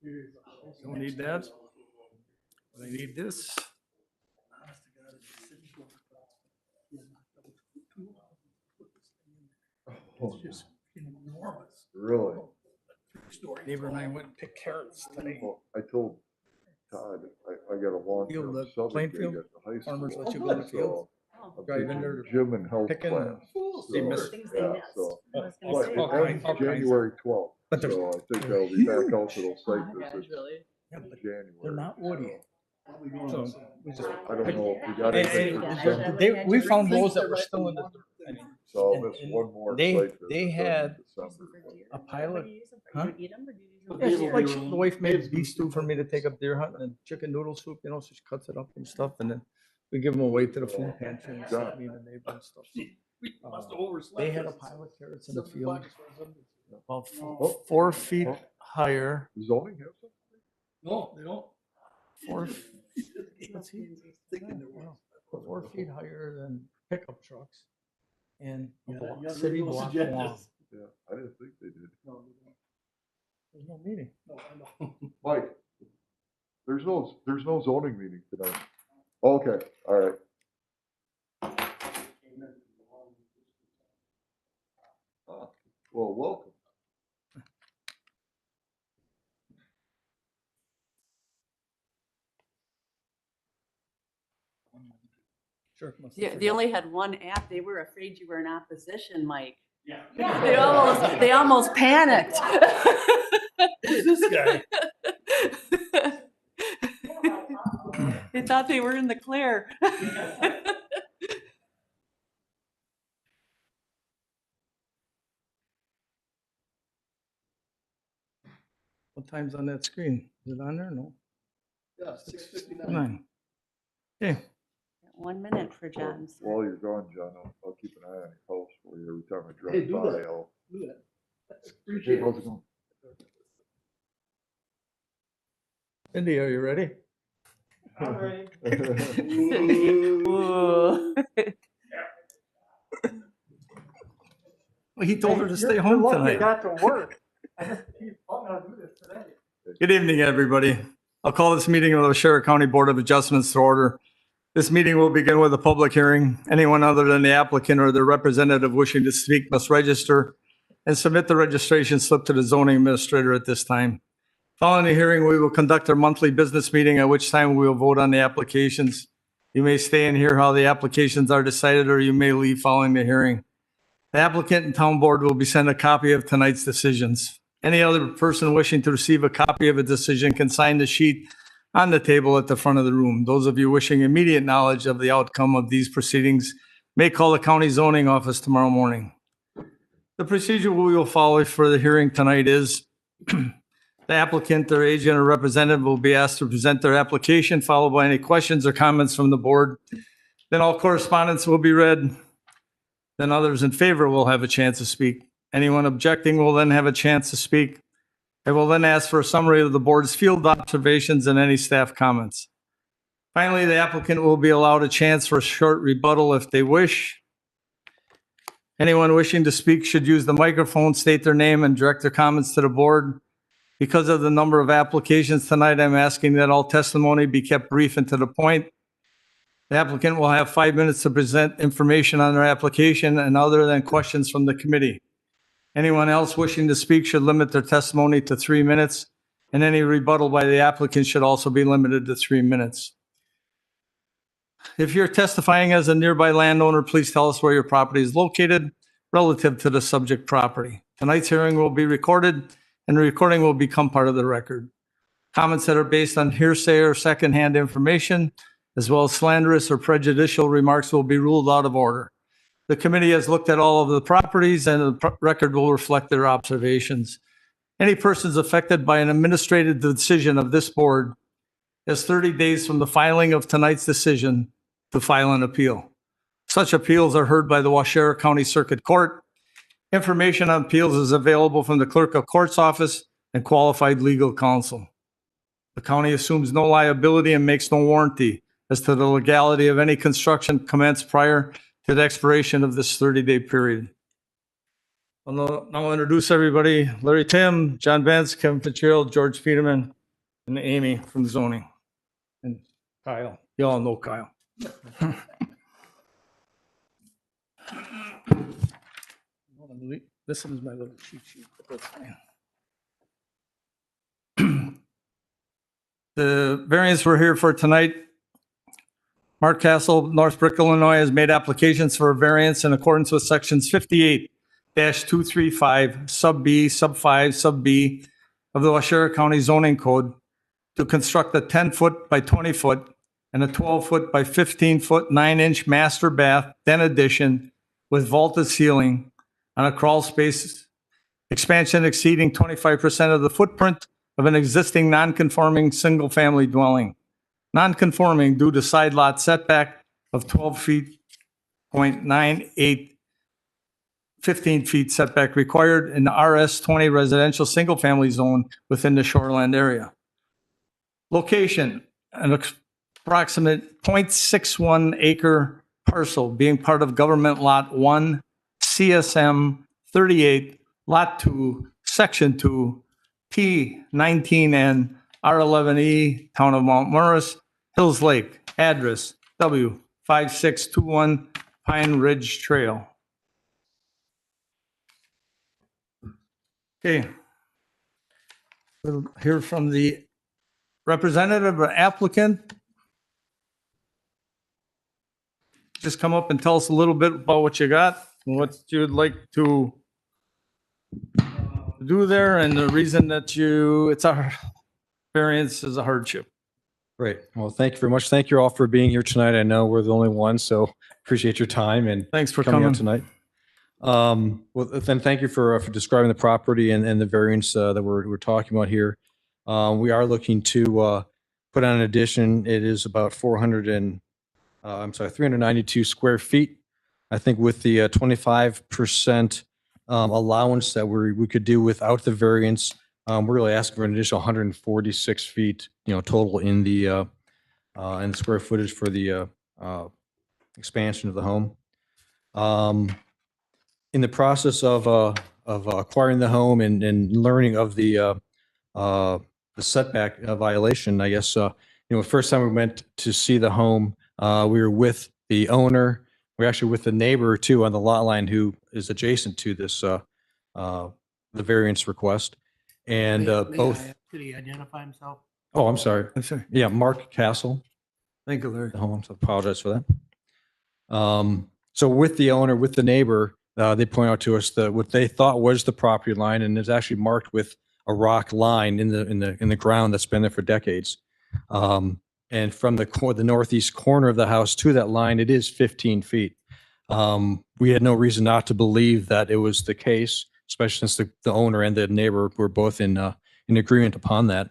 Don't need that. But I need this. It's just enormous. Really? Neighbor and I went and picked carrots today. Well, I told Todd, I got a Field, long-term the subject Plainfield, gig at the high farmers school. let you go in the field. I'm Drive in taking there to gym and health picking class. and they miss. Yeah, so, I but was it gonna say. ends All kinds of- January 12th, But they're- so I think they're I'll be back huge. out to those site Yeah, visits really. Yeah, in but January. they're not woody. So we just. I don't know if you got Hey, anything hey, for December, we found those that were still in the dirt. I mean, so I'll and- miss and one more they- site visit. they then in had December. a pilot. Huh? Huh? Yeah, she, like the wife made beef stew for me to take up deer hunting and chicken noodle soup, you know, so she cuts it up and stuff, and then we give them away to the food pantry and stuff, me and the neighbor and stuff. They had a pile of carrots in the field, about 4 feet higher, Zoning have something? no, they don't. 4 feet higher than pickup trucks and a city block long. Yeah, I didn't think they did. There's no meeting. Mike, there's no zoning meeting tonight. Okay, all right. Ah, well, welcome. Sure. must have Yeah, they forgot. only had one app. They were afraid you were in opposition, Mike. Yeah. They almost panicked. Who's this guy? They thought they were in the clear. What time's on that screen? Is it on there? No. Yeah, 6:59. 9. Okay. 1 minute for John. While you're gone, John, I'll keep an eye on your house for you every time I Hey, drive do by. that. I'll. Do that. Hey, Appreciate how's it. it going? Cindy, are you ready? I'm ready. Ooh. Well, he told her to stay You're home lucky tonight. I got to work. I just keep wanting to do this today. Good evening, everybody. I'll call this meeting of the Waushara County Board of Adjustments to order. This meeting will begin with a public hearing. Anyone other than the applicant or their representative wishing to speak must register and submit the registration slip to the zoning administrator at this time. Following the hearing, we will conduct our monthly business meeting, at which time we will vote on the applications. You may stay and hear how the applications are decided, or you may leave following the hearing. The applicant and town board will be sent a copy of tonight's decisions. Any other person wishing to receive a copy of a decision can sign the sheet on the table at the front of the room. Those of you wishing immediate knowledge of the outcome of these proceedings may call the county zoning office tomorrow morning. The procedure we will follow for the hearing tonight is the applicant, their agent, or representative will be asked to present their application, followed by any questions or comments from the board. Then all correspondence will be read. Then others in favor will have a chance to speak. Anyone objecting will then have a chance to speak. I will then ask for a summary of the board's field observations and any staff comments. Finally, the applicant will be allowed a chance for a short rebuttal if they wish. Anyone wishing to speak should use the microphone, state their name, and direct their comments to the board. Because of the number of applications tonight, I'm asking that all testimony be kept brief and to the point. The applicant will have 5 minutes to present information on their application and other than questions from the committee. Anyone else wishing to speak should limit their testimony to 3 minutes, and any rebuttal by the applicant should also be limited to 3 minutes. If you're testifying as a nearby landowner, please tell us where your property is located relative to the subject property. Tonight's hearing will be recorded, and the recording will become part of the record. Comments that are based on hearsay or secondhand information, as well as slanderous or prejudicial remarks, will be ruled out of order. The committee has looked at all of the properties, and the record will reflect their observations. Any persons affected by an administrative decision of this board has 30 days from the filing of tonight's decision to file an appeal. Such appeals are heard by the Waushara County Circuit Court. Information on appeals is available from the Clerk of Court's office and qualified legal counsel. The county assumes no liability and makes no warranty as to the legality of any construction commenced prior to the expiration of this 30-day period. Now I'll introduce everybody. Larry Tim, John Vance, Kevin Fitzgerald, George Peterman, and Amy from zoning. And Kyle. You all know Kyle. This one's my little cheat sheet, but that's fine. The variance we're here for tonight, Mark Castle, Northbrook, Illinois, has made applications for a variance in accordance with sections 58-235, sub B, sub 5, sub B of the Waushara County zoning code to construct a 10-foot by 20-foot and a 12-foot by 15-foot 9-inch master bath den addition with vaulted ceiling on a crawl space expansion exceeding 25% of the footprint of an existing non-conforming single-family dwelling. Non-conforming due to side lot setback of 12 feet, 0.98, 15 feet setback required in the RS20 residential single-family zone within the shoreland area. Location, an approximate 0.61 acre parcel being part of government lot 1, CSM 38, lot 2, section 2, P19N, R11E, Town of Mount Morris, Hills Lake, address W5621 Pine Ridge Trail. Okay. We'll hear from the representative or applicant. Just come up and tell us a little bit about what you got and what you'd like to do there and the reason that it's a variance is a hardship. Great. Well, thank you very much. Thank you all for being here tonight. I know we're the only ones, so appreciate your time and Thanks for coming coming. out tonight. Well, then thank you for describing the property and the variance that we're talking about here. We are looking to put on an addition. It is about 392 square feet. I think with the 25% allowance that we could do without the variance, we're really asking for an additional 146 feet, total in the square footage for the expansion of the home. In the process of acquiring the home and learning of the setback violation, I guess, the first time we went to see the home, we were with the owner. We're actually with the neighbor too on the lot line who is adjacent to this, the variance request. And both. Could he identify himself? Oh, I'm sorry. I'm sorry. Yeah, Mark Castle. Thank you, Larry. The home. So apologize for that. So with the owner, with the neighbor, they point out to us that what they thought was the property line, and it's actually marked with a rock line in the ground that's been there for decades. And from the northeast corner of the house to that line, it is 15 feet. We had no reason not to believe that it was the case, especially since the owner and the neighbor were both in agreement upon that.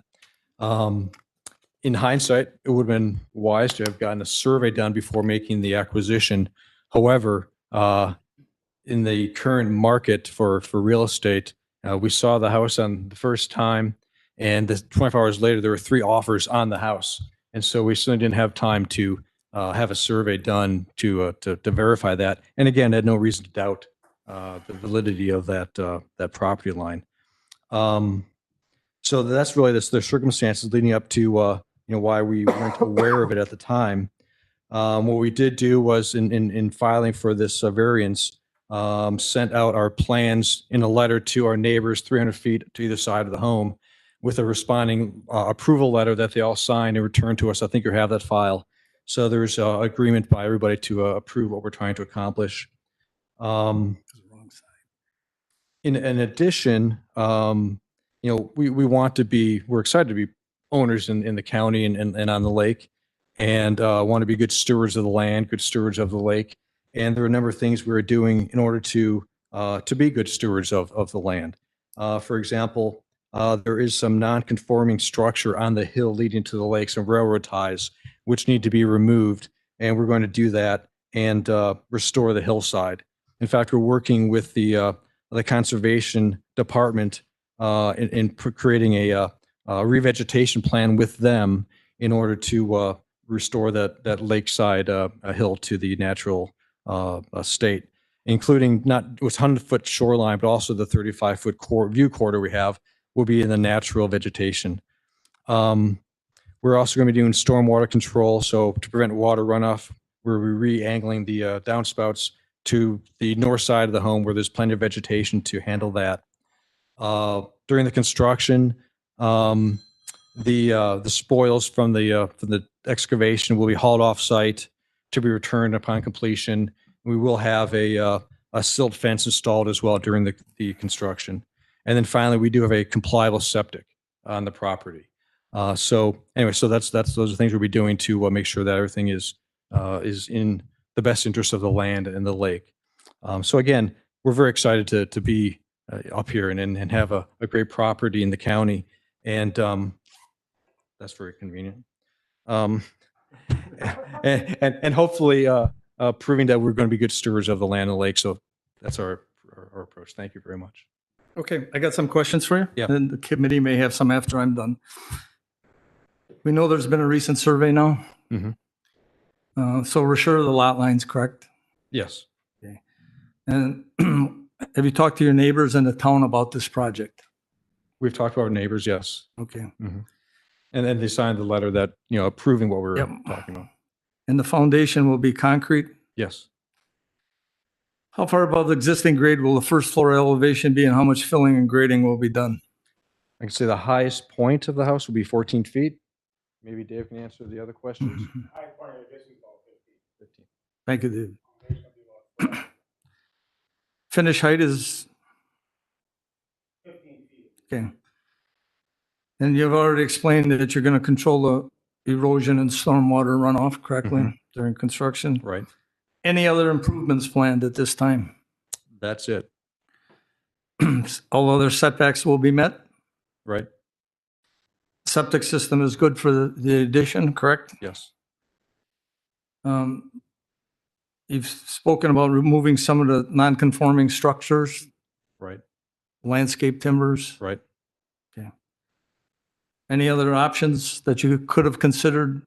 In hindsight, it would have been wise to have gotten a survey done before making the acquisition. However, in the current market for real estate, we saw the house on the first time, and 24 hours later, there were 3 offers on the house. And so we certainly didn't have time to have a survey done to verify that. And again, had no reason to doubt the validity of that property line. So that's really the circumstances leading up to why we weren't aware of it at the time. What we did do was in filing for this variance, sent out our plans in a letter to our neighbors 300 feet to either side of the home with a responding approval letter that they all signed and returned to us. I think you have that file. So there's agreement by everybody to approve what we're trying to accomplish. In addition, we're excited to be owners in the county and on the lake, and want to be good stewards of the land, good stewards of the lake. And there are a number of things we were doing in order to be good stewards of the land. For example, there is some non-conforming structure on the hill leading to the lake, some railroad ties, which need to be removed. And we're going to do that and restore the hillside. In fact, we're working with the conservation department in creating a revegetation plan with them in order to restore that lakeside hill to the natural state. including not it was 100-foot shoreline, but also the 35-foot view corridor we have will be in the natural vegetation. We're also going to be doing stormwater control. So to prevent water runoff, we're re-angling the downspouts to the north side of the home where there's plenty of vegetation to handle that. During the construction, the spoils from the excavation will be hauled off site to be returned upon completion. We will have a silt fence installed as well during the construction. And then finally, we do have a compliable septic on the property. So anyway, so those are things we'll be doing to make sure that everything is in the best interest of the land and the lake. So again, we're very excited to be up here and have a great property in the county. And that's very convenient. And hopefully proving that we're going to be good stewards of the land and the lake. So that's our approach. Thank you very much. Okay, I got some questions for you. Yeah. And the committee may have some after I'm done. We know there's been a recent survey now. Mhm. So we're sure the lot line's correct. Yes. And have you talked to your neighbors in the town about this project? We've talked to our neighbors, yes. Okay. And then they signed the letter that, approving what we're Yep. talking about. And the foundation will be concrete? Yes. How far above the existing grade will the first floor elevation be and how much filling and grading will be done? I can say the highest point of the house will be 14 feet. Maybe Dave can answer the other questions. High point of this is about 15. Thank you, Dave. 15 Finish height is, feet. okay. And you've already explained that you're going to control the erosion and stormwater runoff correctly during construction. Right. Any other improvements planned at this time? That's it. All other setbacks will be met? Right. Septic system is good for the addition, correct? Yes. You've spoken about removing some of the non-conforming structures, Right. landscape timbers. Right. Any other options that you could have considered?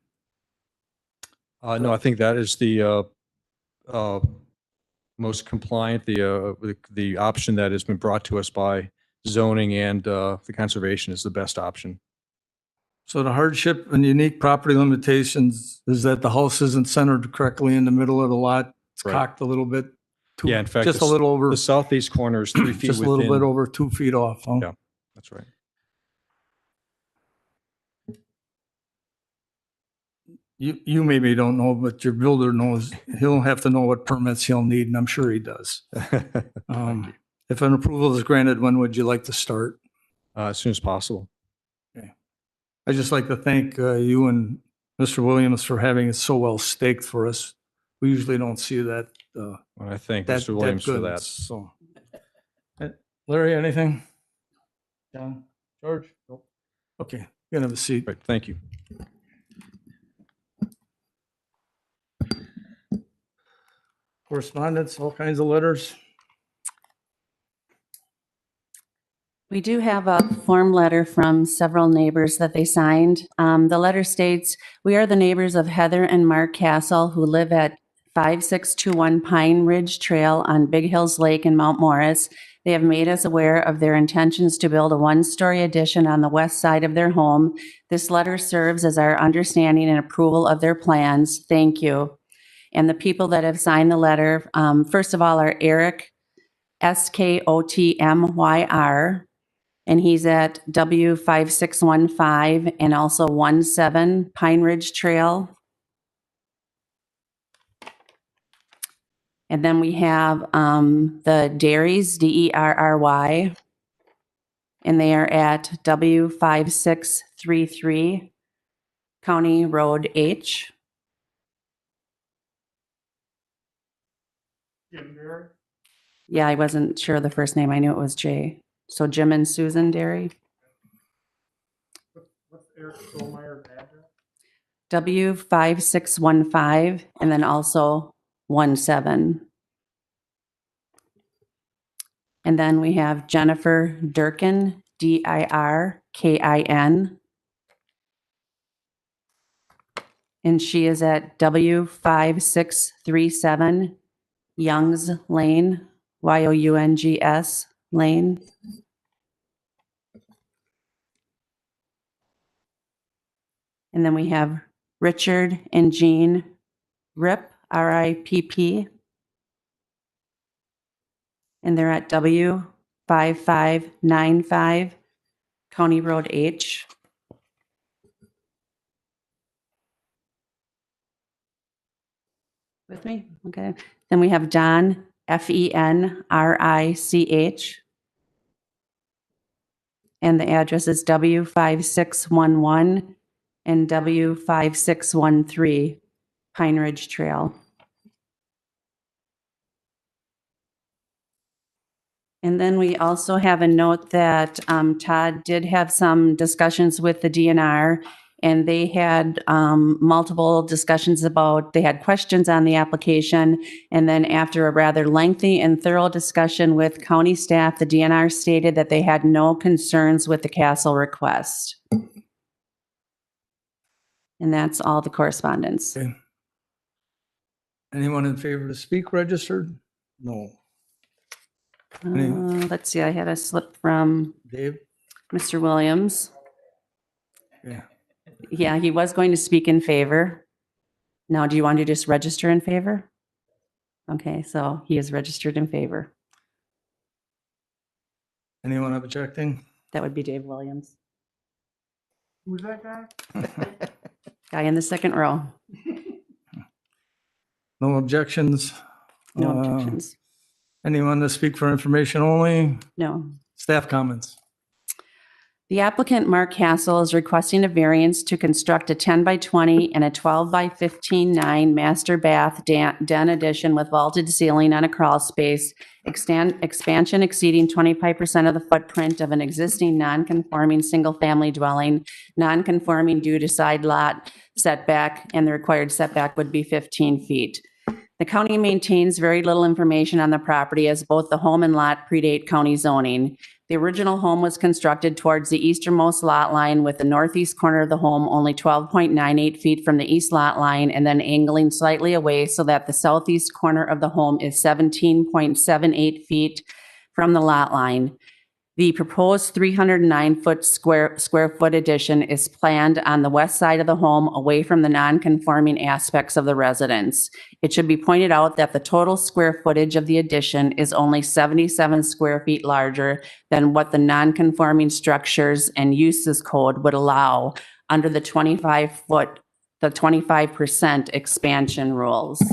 No, I think that is the most compliant, the option that has been brought to us by zoning and the conservation is the best option. So the hardship and unique property limitations is that the house isn't centered correctly in the middle of the lot. It's Right. cocked a little bit. Yeah, in fact, Just a little over, The southeast corner is 3 feet just a within. little bit over 2 feet off. Huh? Yeah. That's right. You maybe don't know, but your builder knows. He'll have to know what permits he'll need, and I'm sure he does. If an approval is granted, when would you like to start? As soon as possible. I'd just like to thank you and Mr. Williams for having it so well staked for us. We usually don't see that. And I thank That Mr. Williams for good, that. So, Larry, anything? John, George? Nope. Okay, you can have a seat. Right. Thank you. Correspondence, all kinds of letters. We do have a form letter from several neighbors that they signed. The letter states, "We are the neighbors of Heather and Mark Castle who live at 5621 Pine Ridge Trail on Big Hills Lake in Mount Morris. They have made us aware of their intentions to build a one-story addition on the west side of their home. This letter serves as our understanding and approval of their plans. Thank you." And the people that have signed the letter, first of all, are Eric, Skotmyr, and he's at W5615 and also 17 Pine Ridge Trail. And then we have the Derrys, Derry, and they are at W5633 County Road H. Jim Derry, Yeah, I wasn't sure of the first name. I knew it was Jay. So Jim and Susan Derry. what's Eric Solmeyer's address? W5615 and then also 17. And then we have Jennifer Durkin, Dirkin. And she is at W5637 Youngs Lane, Youngs Lane. And then we have Richard and Jean Ripp, RIPP. And they're at W5595 County Road H. With me? Okay. Then we have Don, FENRICH. And the address is W5611 and W5613 Pine Ridge Trail. And then we also have a note that Todd did have some discussions with the DNR, and they had multiple discussions about, they had questions on the application. And then after a rather lengthy and thorough discussion with county staff, the DNR stated that they had no concerns with the castle request. And that's all the correspondence. Okay. Anyone in favor to speak registered? No. Let's see, I had a slip from Dave? Mr. Williams. Yeah. Yeah, he was going to speak in favor. Now, do you want to just register in favor? Okay, so he is registered in favor. Anyone objecting? That would be Dave Williams, Who's that guy? guy in the second row. No objections? No Uh, objections. Anyone to speak for information only? No. Staff comments? The applicant, Mark Hassel, is requesting a variance to construct a 10 by 20 and a 12 by 15.9 master bath den addition with vaulted ceiling on a crawl space, expansion exceeding 25% of the footprint of an existing non-conforming single-family dwelling, non-conforming due to side lot setback, and the required setback would be 15 feet. The county maintains very little information on the property as both the home and lot predate county zoning. The original home was constructed towards the easternmost lot line with the northeast corner of the home only 12.98 feet from the east lot line and then angling slightly away so that the southeast corner of the home is 17.78 feet from the lot line. The proposed 309-foot square foot addition is planned on the west side of the home away from the non-conforming aspects of the residence. It should be pointed out that the total square footage of the addition is only 77 square feet larger than what the non-conforming structures and uses code would allow under the 25% expansion rules.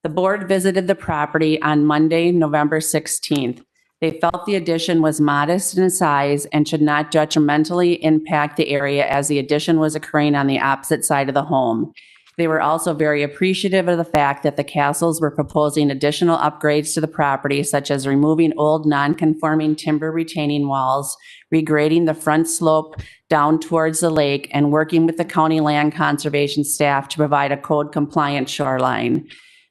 The board visited the property on Monday, November 16th. They felt the addition was modest in size and should not detrimentally impact the area as the addition was occurring on the opposite side of the home. They were also very appreciative of the fact that the Castles were proposing additional upgrades to the property, such as removing old non-conforming timber retaining walls, regrading the front slope down towards the lake, and working with the county land conservation staff to provide a code-compliant shoreline.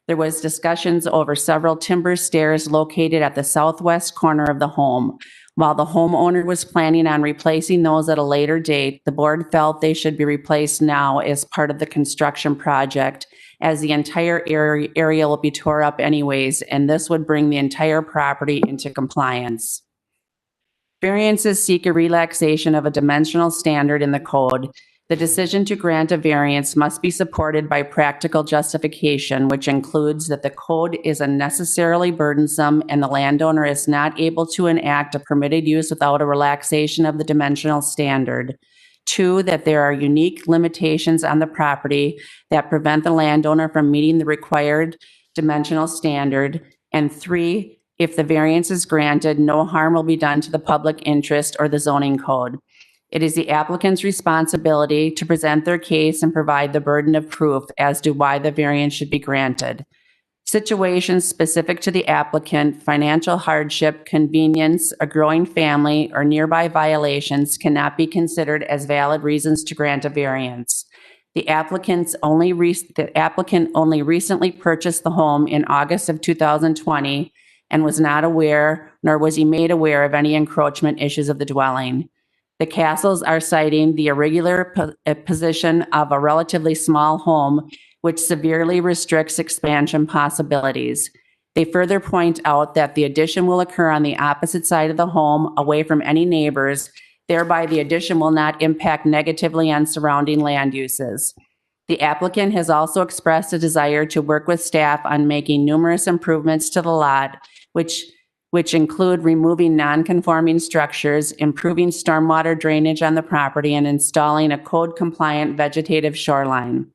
There was discussions over several timber stairs located at the southwest corner of the home. While the homeowner was planning on replacing those at a later date, the board felt they should be replaced now as part of the construction project, as the entire area will be tore up anyways, and this would bring the entire property into compliance. Variances seek a relaxation of a dimensional standard in the code. The decision to grant a variance must be supported by practical justification, which includes that the code is unnecessarily burdensome and the landowner is not able to enact a permitted use without a relaxation of the dimensional standard. 2, that there are unique limitations on the property that prevent the landowner from meeting the required dimensional standard. And 3, if the variance is granted, no harm will be done to the public interest or the zoning code. It is the applicant's responsibility to present their case and provide the burden of proof as to why the variance should be granted. Situations specific to the applicant, financial hardship, convenience, a growing family, or nearby violations cannot be considered as valid reasons to grant a variance. The applicant only recently purchased the home in August of 2020 and was not aware, nor was he made aware of any encroachment issues of the dwelling. The Castles are citing the irregular position of a relatively small home, which severely restricts expansion possibilities. They further point out that the addition will occur on the opposite side of the home, away from any neighbors. Thereby, the addition will not impact negatively on surrounding land uses. The applicant has also expressed a desire to work with staff on making numerous improvements to the lot, which include removing non-conforming structures, improving stormwater drainage on the property, and installing a code-compliant vegetative shoreline.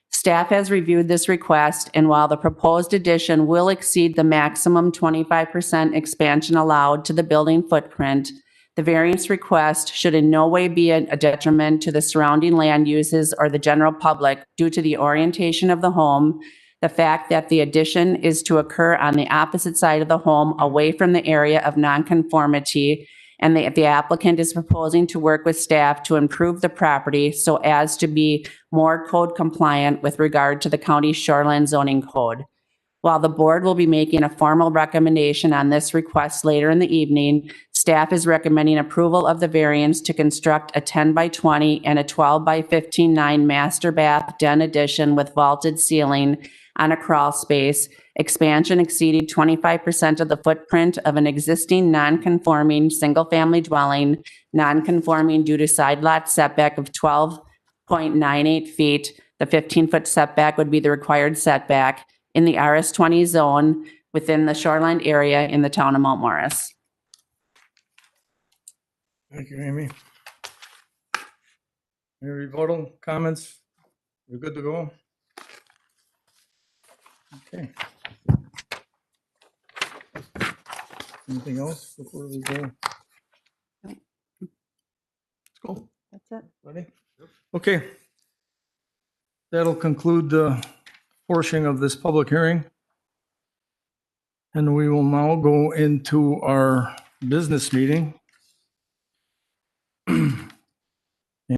Staff has reviewed this request, and while the proposed addition will exceed the maximum 25% expansion allowed to the building footprint, the variance request should in no way be a detriment to the surrounding land uses or the general public due to the orientation of the home, the fact that the addition is to occur on the opposite side of the home away from the area of nonconformity, and the applicant is proposing to work with staff to improve the property so as to be more code compliant with regard to the county's shoreline zoning code. While the board will be making a formal recommendation on this request later in the evening, staff is recommending approval of the variance to construct a 10 by 20 and a 12 by 15.9 master bath den addition with vaulted ceiling on a crawl space. Expansion exceeded 25% of the footprint of an existing non-conforming single-family dwelling, non-conforming due to side lot setback of 12.98 feet. The 15-foot setback would be the required setback in the RS20 zone within the shoreline area in the town of Mount Morris. Thank you, Amy. Any rebuttal comments? We're good to go? Okay. Anything else before we go? Let's go. That's it. Ready? Okay. That'll conclude the portion of this public hearing. And we will now go into our business meeting.